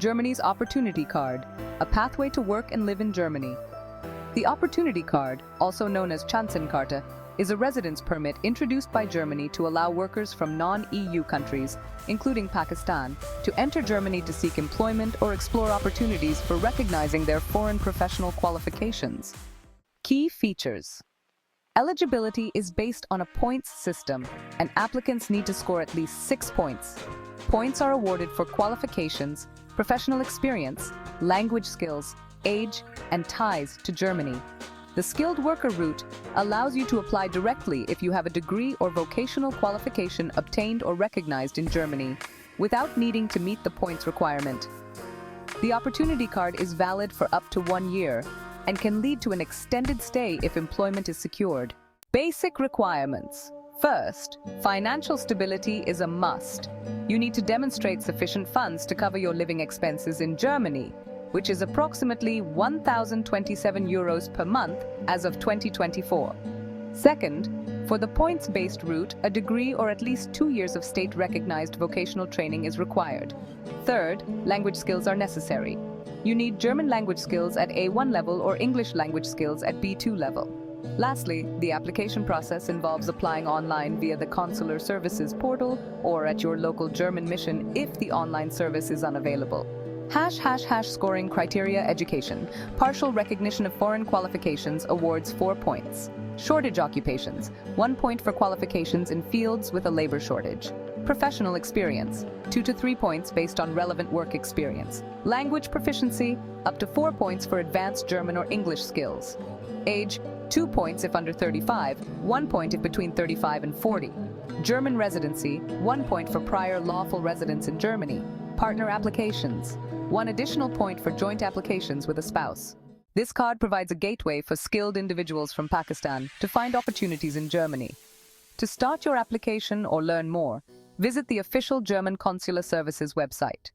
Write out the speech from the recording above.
Germany's Opportunity Card, a pathway to work and live in Germany. The Opportunity Card, also known as Chancenkarte, is a residence permit introduced by Germany to allow workers from non-EU countries, including Pakistan, to enter Germany to seek employment or explore opportunities for recognizing their foreign professional qualifications. Key features. Eligibility is based on a points system, and applicants need to score at least 6 points. Points are awarded for qualifications, professional experience, language skills, age, and ties to Germany. The skilled worker route allows you to apply directly if you have a degree or vocational qualification obtained or recognized in Germany, without needing to meet the points requirement. The Opportunity Card is valid for up to 1 year and can lead to an extended stay if employment is secured. Basic requirements. First, financial stability is a must. You need to demonstrate sufficient funds to cover your living expenses in Germany, which is approximately 1,027 euros per month as of 2024. Second, for the points-based route, a degree or at least 2 years of state-recognized vocational training is required. Third, language skills are necessary. You need German language skills at A1 level or English language skills at B2 level. Lastly, the application process involves applying online via the Consular Services Portal or at your local German mission if the online service is unavailable. Scoring criteria education. Partial recognition of foreign qualifications awards 4 points. Shortage occupations. 1 point for qualifications in fields with a labor shortage. Professional experience. 2 to 3 points based on relevant work experience. Language proficiency. Up to 4 points for advanced German or English skills. Age. 2 points if under 35. 1 point if between 35 and 40. German residency. 1 point for prior lawful residence in Germany. Partner applications. 1 additional point for joint applications with a spouse. This card provides a gateway for skilled individuals from Pakistan to find opportunities in Germany. To start your application or learn more, visit the official German Consular Services website.